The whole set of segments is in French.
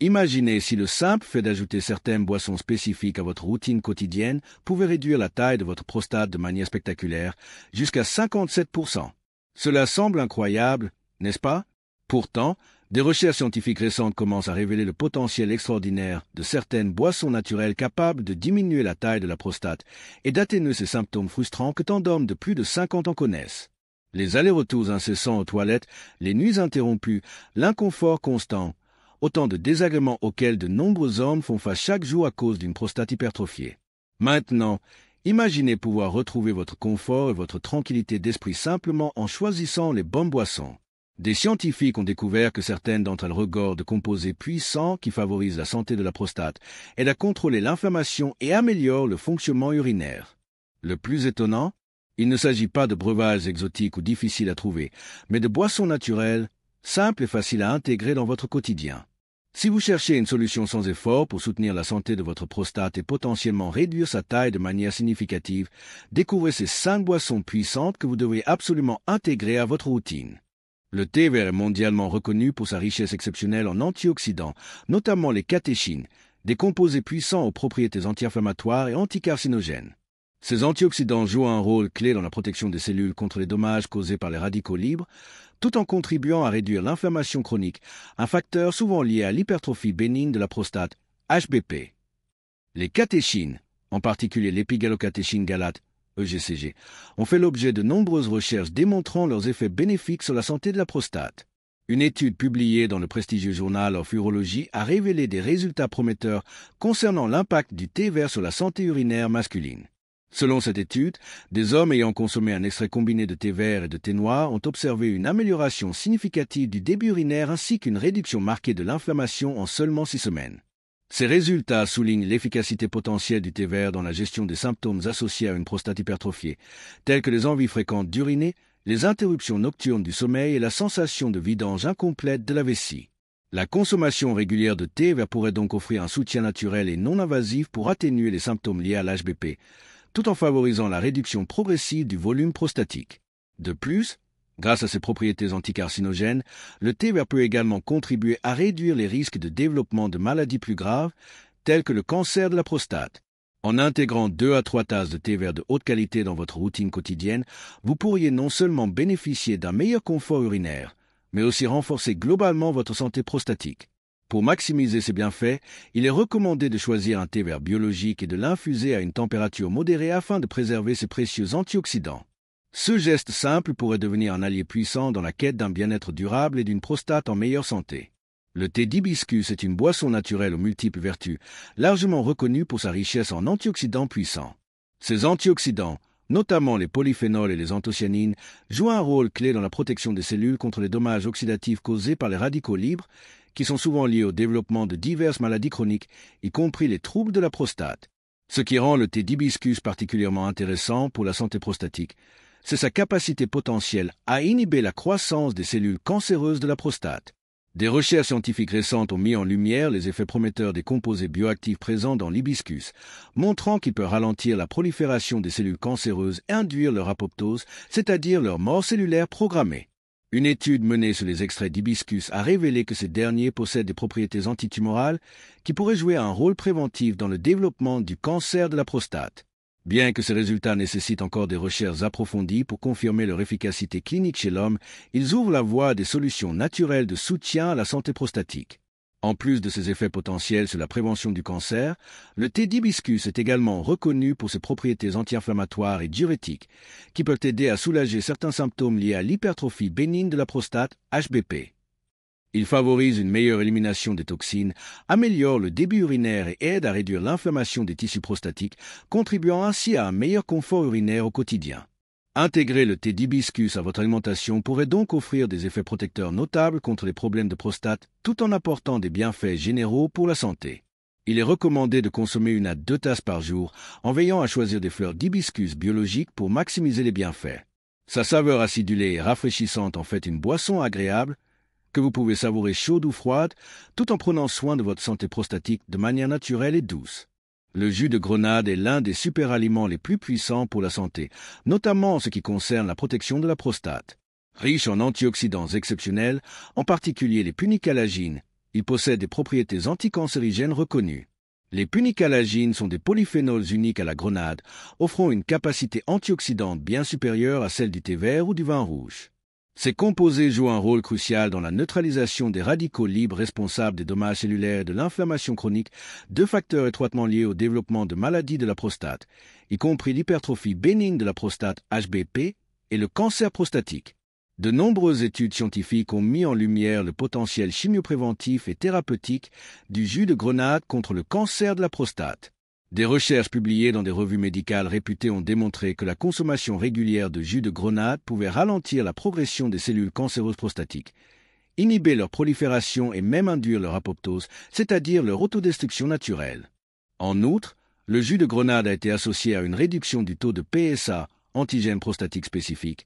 Imaginez si le simple fait d'ajouter certaines boissons spécifiques à votre routine quotidienne pouvait réduire la taille de votre prostate de manière spectaculaire, jusqu'à 57%. Cela semble incroyable, n'est-ce pas? Pourtant, des recherches scientifiques récentes commencent à révéler le potentiel extraordinaire de certaines boissons naturelles capables de diminuer la taille de la prostate et d'atténuer ces symptômes frustrants que tant d'hommes de plus de 50 ans connaissent. Les allers-retours incessants aux toilettes, les nuits interrompues, l'inconfort constant, autant de désagréments auxquels de nombreux hommes font face chaque jour à cause d'une prostate hypertrophiée. Maintenant, imaginez pouvoir retrouver votre confort et votre tranquillité d'esprit simplement en choisissant les bonnes boissons. Des scientifiques ont découvert que certaines d'entre elles regorgent de composés puissants qui favorisent la santé de la prostate, aident à contrôler l'inflammation et améliorent le fonctionnement urinaire. Le plus étonnant, il ne s'agit pas de breuvages exotiques ou difficiles à trouver, mais de boissons naturelles, simples et faciles à intégrer dans votre quotidien. Si vous cherchez une solution sans effort pour soutenir la santé de votre prostate et potentiellement réduire sa taille de manière significative, découvrez ces 5 boissons puissantes que vous devez absolument intégrer à votre routine. Le thé vert est mondialement reconnu pour sa richesse exceptionnelle en antioxydants, notamment les catéchines, des composés puissants aux propriétés anti-inflammatoires et anticarcinogènes. Ces antioxydants jouent un rôle clé dans la protection des cellules contre les dommages causés par les radicaux libres, tout en contribuant à réduire l'inflammation chronique, un facteur souvent lié à l'hypertrophie bénigne de la prostate, HBP. Les catéchines, en particulier l'épigalocatéchine galate, EGCG, ont fait l'objet de nombreuses recherches démontrant leurs effets bénéfiques sur la santé de la prostate. Une étude publiée dans le prestigieux journal of Urology a révélé des résultats prometteurs concernant l'impact du thé vert sur la santé urinaire masculine. Selon cette étude, des hommes ayant consommé un extrait combiné de thé vert et de thé noir ont observé une amélioration significative du débit urinaire ainsi qu'une réduction marquée de l'inflammation en seulement 6 semaines. Ces résultats soulignent l'efficacité potentielle du thé vert dans la gestion des symptômes associés à une prostate hypertrophiée, tels que les envies fréquentes d'uriner, les interruptions nocturnes du sommeil et la sensation de vidange incomplète de la vessie. La consommation régulière de thé vert pourrait donc offrir un soutien naturel et non invasif pour atténuer les symptômes liés à l'HBP, tout en favorisant la réduction progressive du volume prostatique. De plus, grâce à ses propriétés anticarcinogènes, le thé vert peut également contribuer à réduire les risques de développement de maladies plus graves, telles que le cancer de la prostate. En intégrant 2 à 3 tasses de thé vert de haute qualité dans votre routine quotidienne, vous pourriez non seulement bénéficier d'un meilleur confort urinaire, mais aussi renforcer globalement votre santé prostatique. Pour maximiser ses bienfaits, il est recommandé de choisir un thé vert biologique et de l'infuser à une température modérée afin de préserver ses précieux antioxydants. Ce geste simple pourrait devenir un allié puissant dans la quête d'un bien-être durable et d'une prostate en meilleure santé. Le thé d'hibiscus est une boisson naturelle aux multiples vertus, largement reconnue pour sa richesse en antioxydants puissants. Ces antioxydants, notamment les polyphénols et les anthocyanines, jouent un rôle clé dans la protection des cellules contre les dommages oxydatifs causés par les radicaux libres, qui sont souvent liés au développement de diverses maladies chroniques, y compris les troubles de la prostate. Ce qui rend le thé d'hibiscus particulièrement intéressant pour la santé prostatique, c'est sa capacité potentielle à inhiber la croissance des cellules cancéreuses de la prostate. Des recherches scientifiques récentes ont mis en lumière les effets prometteurs des composés bioactifs présents dans l'hibiscus, montrant qu'il peut ralentir la prolifération des cellules cancéreuses et induire leur apoptose, c'est-à-dire leur mort cellulaire programmée. Une étude menée sur les extraits d'hibiscus a révélé que ces derniers possèdent des propriétés antitumorales qui pourraient jouer un rôle préventif dans le développement du cancer de la prostate. Bien que ces résultats nécessitent encore des recherches approfondies pour confirmer leur efficacité clinique chez l'homme, ils ouvrent la voie à des solutions naturelles de soutien à la santé prostatique. En plus de ses effets potentiels sur la prévention du cancer, le thé d'hibiscus est également reconnu pour ses propriétés anti-inflammatoires et diurétiques, qui peuvent aider à soulager certains symptômes liés à l'hypertrophie bénigne de la prostate, HBP. Il favorise une meilleure élimination des toxines, améliore le débit urinaire et aide à réduire l'inflammation des tissus prostatiques, contribuant ainsi à un meilleur confort urinaire au quotidien. Intégrer le thé d'hibiscus à votre alimentation pourrait donc offrir des effets protecteurs notables contre les problèmes de prostate, tout en apportant des bienfaits généraux pour la santé. Il est recommandé de consommer 1 à 2 tasses par jour, en veillant à choisir des fleurs d'hibiscus biologiques pour maximiser les bienfaits. Sa saveur acidulée et rafraîchissante en fait une boisson agréable, que vous pouvez savourer chaude ou froide, tout en prenant soin de votre santé prostatique de manière naturelle et douce. Le jus de grenade est l'un des superaliments les plus puissants pour la santé, notamment en ce qui concerne la protection de la prostate. Riche en antioxydants exceptionnels, en particulier les punicalagines, Il possède des propriétés anticancérigènes reconnues. Les punicalagines sont des polyphénols uniques à la grenade, offrant une capacité antioxydante bien supérieure à celle du thé vert ou du vin rouge. Ces composés jouent un rôle crucial dans la neutralisation des radicaux libres responsables des dommages cellulaires et de l'inflammation chronique, deux facteurs étroitement liés au développement de maladies de la prostate, y compris l'hypertrophie bénigne de la prostate HBP et le cancer prostatique. De nombreuses études scientifiques ont mis en lumière le potentiel chimiopréventif et thérapeutique du jus de grenade contre le cancer de la prostate. Des recherches publiées dans des revues médicales réputées ont démontré que la consommation régulière de jus de grenade pouvait ralentir la progression des cellules cancéreuses prostatiques, inhiber leur prolifération et même induire leur apoptose, c'est-à-dire leur autodestruction naturelle. En outre, le jus de grenade a été associé à une réduction du taux de PSA, antigène prostatique spécifique,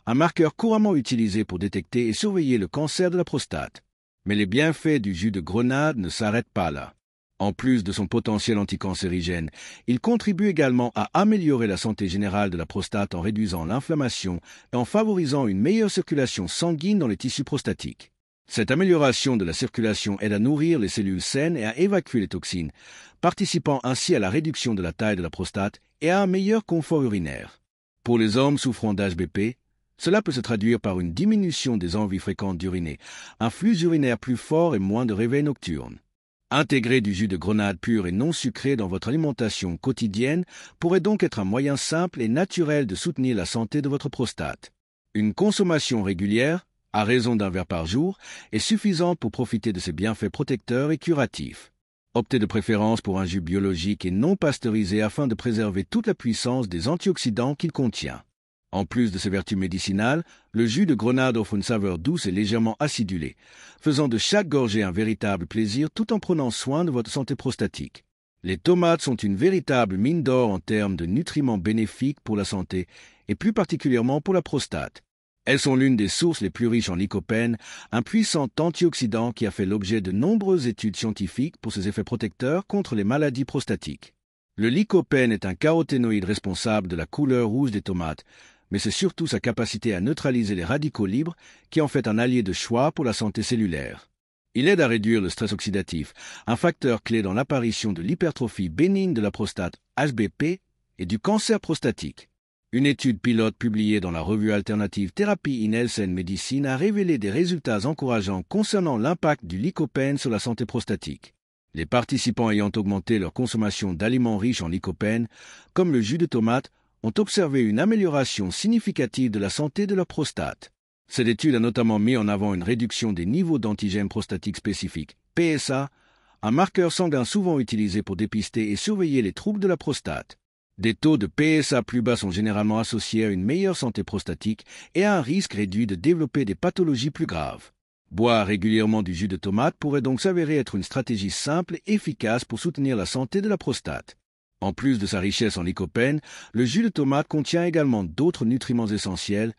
un marqueur couramment utilisé pour détecter et surveiller le cancer de la prostate. Mais les bienfaits du jus de grenade ne s'arrêtent pas là. En plus de son potentiel anticancérigène, il contribue également à améliorer la santé générale de la prostate en réduisant l'inflammation et en favorisant une meilleure circulation sanguine dans les tissus prostatiques. Cette amélioration de la circulation aide à nourrir les cellules saines et à évacuer les toxines, participant ainsi à la réduction de la taille de la prostate et à un meilleur confort urinaire. Pour les hommes souffrant d'HBP, cela peut se traduire par une diminution des envies fréquentes d'uriner, un flux urinaire plus fort et moins de réveils nocturnes. Intégrer du jus de grenade pur et non sucré dans votre alimentation quotidienne pourrait donc être un moyen simple et naturel de soutenir la santé de votre prostate. Une consommation régulière, à raison d'un verre par jour, est suffisante pour profiter de ses bienfaits protecteurs et curatifs. Optez de préférence pour un jus biologique et non pasteurisé afin de préserver toute la puissance des antioxydants qu'il contient. En plus de ses vertus médicinales, le jus de grenade offre une saveur douce et légèrement acidulée, faisant de chaque gorgée un véritable plaisir tout en prenant soin de votre santé prostatique. Les tomates sont une véritable mine d'or en termes de nutriments bénéfiques pour la santé et plus particulièrement pour la prostate. Elles sont l'une des sources les plus riches en lycopène, un puissant antioxydant qui a fait l'objet de nombreuses études scientifiques pour ses effets protecteurs contre les maladies prostatiques. Le lycopène est un caroténoïde responsable de la couleur rouge des tomates, mais c'est surtout sa capacité à neutraliser les radicaux libres qui en fait un allié de choix pour la santé cellulaire. Il aide à réduire le stress oxydatif, un facteur clé dans l'apparition de l'hypertrophie bénigne de la prostate HBP et du cancer prostatique. Une étude pilote publiée dans la revue alternative Therapy in Health and Medicine a révélé des résultats encourageants concernant l'impact du lycopène sur la santé prostatique. Les participants ayant augmenté leur consommation d'aliments riches en lycopène, comme le jus de tomate, ont observé une amélioration significative de la santé de leur prostate. Cette étude a notamment mis en avant une réduction des niveaux d'antigènes prostatiques spécifiques, PSA, un marqueur sanguin souvent utilisé pour dépister et surveiller les troubles de la prostate. Des taux de PSA plus bas sont généralement associés à une meilleure santé prostatique et à un risque réduit de développer des pathologies plus graves. Boire régulièrement du jus de tomate pourrait donc s'avérer être une stratégie simple et efficace pour soutenir la santé de la prostate. En plus de sa richesse en lycopène, le jus de tomate contient également d'autres nutriments essentiels,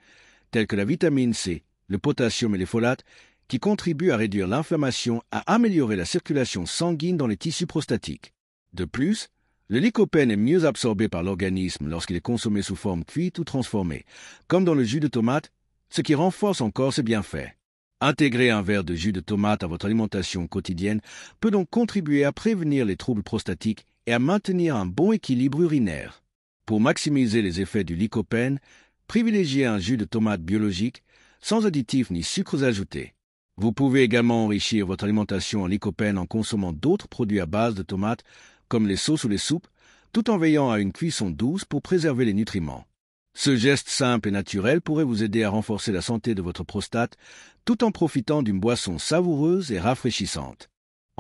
tels que la vitamine C, le potassium et les folates, qui contribuent à réduire l'inflammation, à améliorer la circulation sanguine dans les tissus prostatiques. De plus, le lycopène est mieux absorbé par l'organisme lorsqu'il est consommé sous forme cuite ou transformée, comme dans le jus de tomate, ce qui renforce encore ses bienfaits. Intégrer un verre de jus de tomate à votre alimentation quotidienne peut donc contribuer à prévenir les troubles prostatiques et à maintenir un bon équilibre urinaire. Pour maximiser les effets du lycopène, privilégiez un jus de tomate biologique, sans additifs ni sucres ajoutés. Vous pouvez également enrichir votre alimentation en lycopène en consommant d'autres produits à base de tomates, comme les sauces ou les soupes, tout en veillant à une cuisson douce pour préserver les nutriments. Ce geste simple et naturel pourrait vous aider à renforcer la santé de votre prostate, tout en profitant d'une boisson savoureuse et rafraîchissante.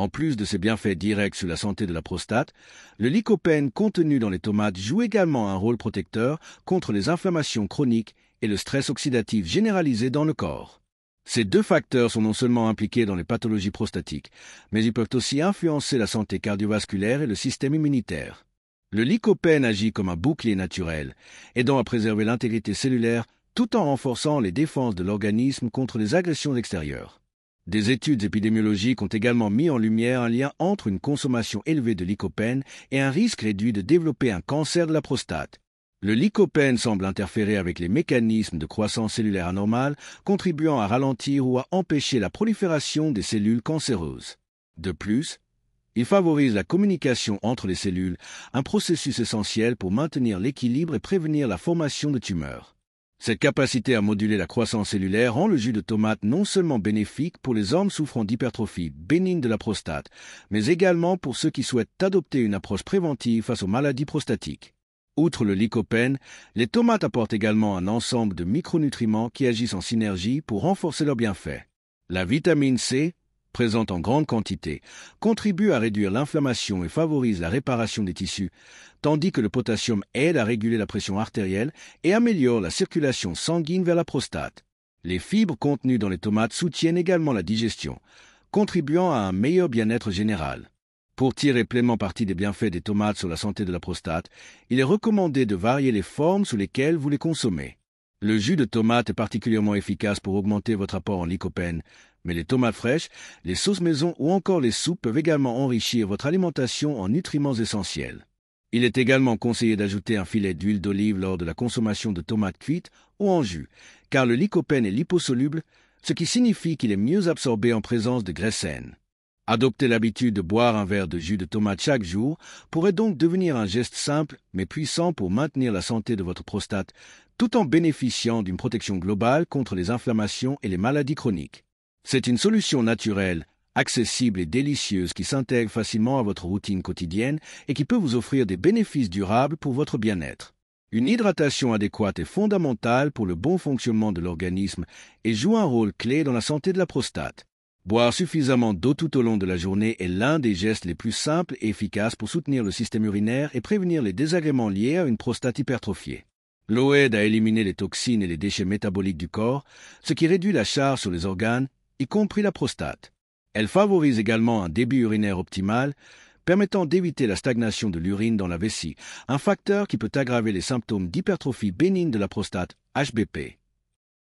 En plus de ses bienfaits directs sur la santé de la prostate, le lycopène contenu dans les tomates joue également un rôle protecteur contre les inflammations chroniques et le stress oxydatif généralisé dans le corps. Ces deux facteurs sont non seulement impliqués dans les pathologies prostatiques, mais ils peuvent aussi influencer la santé cardiovasculaire et le système immunitaire. Le lycopène agit comme un bouclier naturel, aidant à préserver l'intégrité cellulaire tout en renforçant les défenses de l'organisme contre les agressions extérieures. Des études épidémiologiques ont également mis en lumière un lien entre une consommation élevée de lycopène et un risque réduit de développer un cancer de la prostate. Le lycopène semble interférer avec les mécanismes de croissance cellulaire anormale, contribuant à ralentir ou à empêcher la prolifération des cellules cancéreuses. De plus, il favorise la communication entre les cellules, un processus essentiel pour maintenir l'équilibre et prévenir la formation de tumeurs. Cette capacité à moduler la croissance cellulaire rend le jus de tomate non seulement bénéfique pour les hommes souffrant d'hypertrophie bénigne de la prostate, mais également pour ceux qui souhaitent adopter une approche préventive face aux maladies prostatiques. Outre le lycopène, les tomates apportent également un ensemble de micronutriments qui agissent en synergie pour renforcer leurs bienfaits. La vitamine C, présente en grande quantité, contribue à réduire l'inflammation et favorise la réparation des tissus, tandis que le potassium aide à réguler la pression artérielle et améliore la circulation sanguine vers la prostate. Les fibres contenues dans les tomates soutiennent également la digestion, contribuant à un meilleur bien-être général. Pour tirer pleinement parti des bienfaits des tomates sur la santé de la prostate, il est recommandé de varier les formes sous lesquelles vous les consommez. Le jus de tomate est particulièrement efficace pour augmenter votre apport en lycopène, mais les tomates fraîches, les sauces maison ou encore les soupes peuvent également enrichir votre alimentation en nutriments essentiels. Il est également conseillé d'ajouter un filet d'huile d'olive lors de la consommation de tomates cuites ou en jus, car le lycopène est liposoluble, ce qui signifie qu'il est mieux absorbé en présence de graisses saines. Adopter l'habitude de boire un verre de jus de tomate chaque jour pourrait donc devenir un geste simple mais puissant pour maintenir la santé de votre prostate, tout en bénéficiant d'une protection globale contre les inflammations et les maladies chroniques. C'est une solution naturelle, accessible et délicieuse qui s'intègre facilement à votre routine quotidienne et qui peut vous offrir des bénéfices durables pour votre bien-être. Une hydratation adéquate est fondamentale pour le bon fonctionnement de l'organisme et joue un rôle clé dans la santé de la prostate. Boire suffisamment d'eau tout au long de la journée est l'un des gestes les plus simples et efficaces pour soutenir le système urinaire et prévenir les désagréments liés à une prostate hypertrophiée. L'eau aide à éliminer les toxines et les déchets métaboliques du corps, ce qui réduit la charge sur les organes, y compris la prostate. Elle favorise également un débit urinaire optimal, permettant d'éviter la stagnation de l'urine dans la vessie, un facteur qui peut aggraver les symptômes d'hypertrophie bénigne de la prostate, HBP.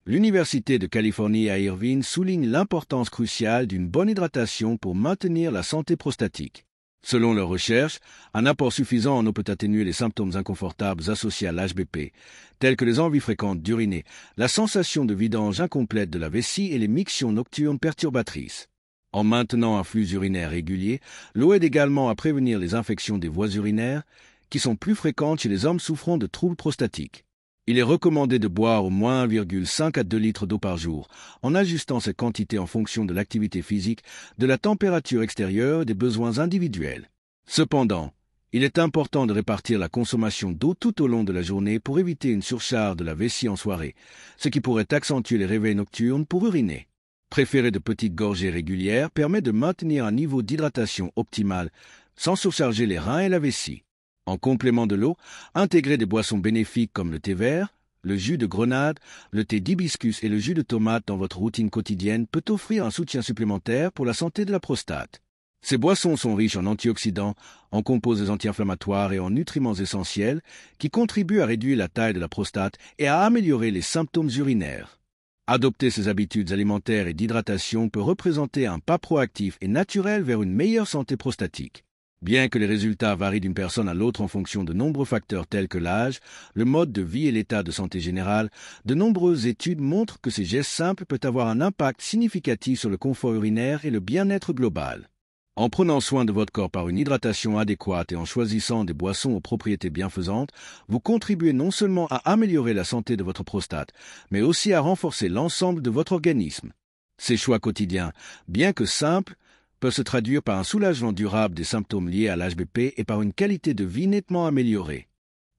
L'Université de Californie à Irvine souligne l'importance cruciale d'une bonne hydratation pour maintenir la santé prostatique. Selon leurs recherches, un apport suffisant en eau peut atténuer les symptômes inconfortables associés à l'HBP, tels que les envies fréquentes d'uriner, la sensation de vidange incomplète de la vessie et les mictions nocturnes perturbatrices. En maintenant un flux urinaire régulier, l'eau aide également à prévenir les infections des voies urinaires, qui sont plus fréquentes chez les hommes souffrant de troubles prostatiques. Il est recommandé de boire au moins 1,5 à 2 litres d'eau par jour, en ajustant cette quantité en fonction de l'activité physique, de la température extérieure et des besoins individuels. Cependant, il est important de répartir la consommation d'eau tout au long de la journée pour éviter une surcharge de la vessie en soirée, ce qui pourrait accentuer les réveils nocturnes pour uriner. Préférer de petites gorgées régulières permet de maintenir un niveau d'hydratation optimal sans surcharger les reins et la vessie. En complément de l'eau, intégrer des boissons bénéfiques comme le thé vert, le jus de grenade, le thé d'hibiscus et le jus de tomate dans votre routine quotidienne peut offrir un soutien supplémentaire pour la santé de la prostate. Ces boissons sont riches en antioxydants, en composés anti-inflammatoires et en nutriments essentiels qui contribuent à réduire la taille de la prostate et à améliorer les symptômes urinaires. Adopter ces habitudes alimentaires et d'hydratation peut représenter un pas proactif et naturel vers une meilleure santé prostatique. Bien que les résultats varient d'une personne à l'autre en fonction de nombreux facteurs tels que l'âge, le mode de vie et l'état de santé général, de nombreuses études montrent que ces gestes simples peuvent avoir un impact significatif sur le confort urinaire et le bien-être global. En prenant soin de votre corps par une hydratation adéquate et en choisissant des boissons aux propriétés bienfaisantes, vous contribuez non seulement à améliorer la santé de votre prostate, mais aussi à renforcer l'ensemble de votre organisme. Ces choix quotidiens, bien que simples, peuvent se traduire par un soulagement durable des symptômes liés à l'HBP et par une qualité de vie nettement améliorée.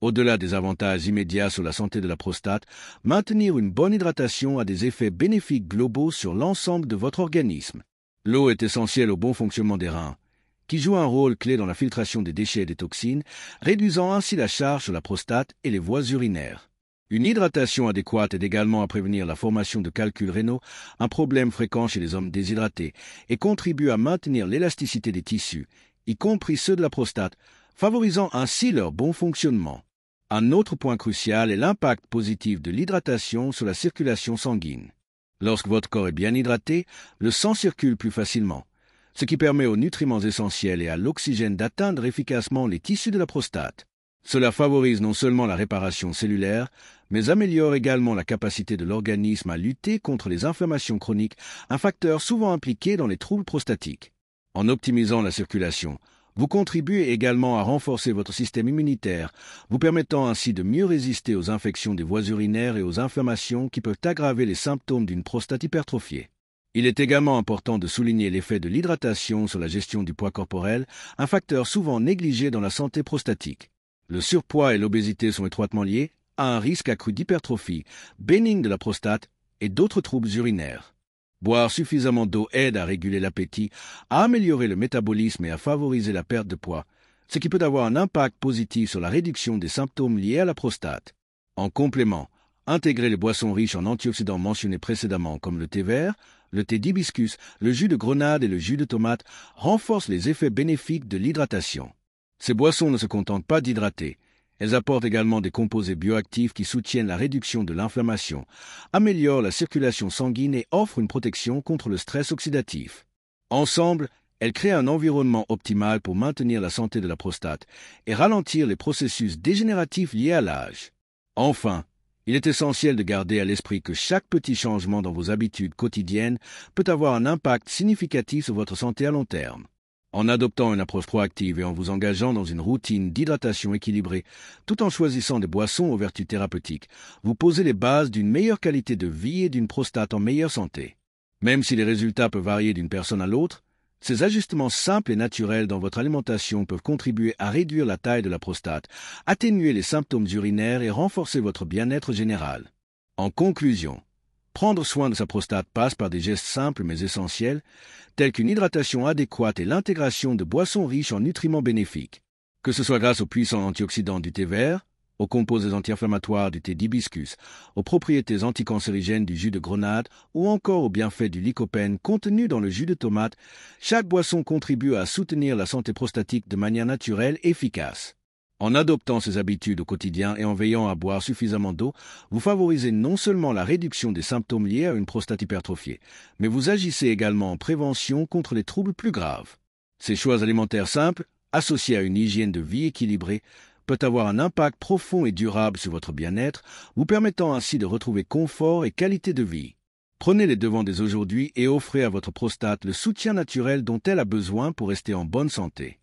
Au-delà des avantages immédiats sur la santé de la prostate, maintenir une bonne hydratation a des effets bénéfiques globaux sur l'ensemble de votre organisme. L'eau est essentielle au bon fonctionnement des reins, qui joue un rôle clé dans la filtration des déchets et des toxines, réduisant ainsi la charge sur la prostate et les voies urinaires. Une hydratation adéquate aide également à prévenir la formation de calculs rénaux, un problème fréquent chez les hommes déshydratés, et contribue à maintenir l'élasticité des tissus, y compris ceux de la prostate, favorisant ainsi leur bon fonctionnement. Un autre point crucial est l'impact positif de l'hydratation sur la circulation sanguine. Lorsque votre corps est bien hydraté, le sang circule plus facilement, ce qui permet aux nutriments essentiels et à l'oxygène d'atteindre efficacement les tissus de la prostate. Cela favorise non seulement la réparation cellulaire, mais améliore également la capacité de l'organisme à lutter contre les inflammations chroniques, un facteur souvent impliqué dans les troubles prostatiques. En optimisant la circulation, vous contribuez également à renforcer votre système immunitaire, vous permettant ainsi de mieux résister aux infections des voies urinaires et aux inflammations qui peuvent aggraver les symptômes d'une prostate hypertrophiée. Il est également important de souligner l'effet de l'hydratation sur la gestion du poids corporel, un facteur souvent négligé dans la santé prostatique. Le surpoids et l'obésité sont étroitement liés à un risque accru d'hypertrophie, bénigne de la prostate et d'autres troubles urinaires. Boire suffisamment d'eau aide à réguler l'appétit, à améliorer le métabolisme et à favoriser la perte de poids, ce qui peut avoir un impact positif sur la réduction des symptômes liés à la prostate. En complément, intégrer les boissons riches en antioxydants mentionnés précédemment comme le thé vert, le thé d'hibiscus, le jus de grenade et le jus de tomate renforcent les effets bénéfiques de l'hydratation. Ces boissons ne se contentent pas d'hydrater. Elles apportent également des composés bioactifs qui soutiennent la réduction de l'inflammation, améliorent la circulation sanguine et offrent une protection contre le stress oxydatif. Ensemble, elles créent un environnement optimal pour maintenir la santé de la prostate et ralentir les processus dégénératifs liés à l'âge. Enfin, il est essentiel de garder à l'esprit que chaque petit changement dans vos habitudes quotidiennes peut avoir un impact significatif sur votre santé à long terme. En adoptant une approche proactive et en vous engageant dans une routine d'hydratation équilibrée, tout en choisissant des boissons aux vertus thérapeutiques, vous posez les bases d'une meilleure qualité de vie et d'une prostate en meilleure santé. Même si les résultats peuvent varier d'une personne à l'autre, ces ajustements simples et naturels dans votre alimentation peuvent contribuer à réduire la taille de la prostate, atténuer les symptômes urinaires et renforcer votre bien-être général. En conclusion, prendre soin de sa prostate passe par des gestes simples mais essentiels, tels qu'une hydratation adéquate et l'intégration de boissons riches en nutriments bénéfiques. Que ce soit grâce aux puissants antioxydants du thé vert, aux composés anti-inflammatoires du thé d'hibiscus, aux propriétés anticancérigènes du jus de grenade ou encore aux bienfaits du lycopène contenu dans le jus de tomate, chaque boisson contribue à soutenir la santé prostatique de manière naturelle et efficace. En adoptant ces habitudes au quotidien et en veillant à boire suffisamment d'eau, vous favorisez non seulement la réduction des symptômes liés à une prostate hypertrophiée, mais vous agissez également en prévention contre les troubles plus graves. Ces choix alimentaires simples, associés à une hygiène de vie équilibrée, peuvent avoir un impact profond et durable sur votre bien-être, vous permettant ainsi de retrouver confort et qualité de vie. Prenez les devants dès aujourd'hui et offrez à votre prostate le soutien naturel dont elle a besoin pour rester en bonne santé.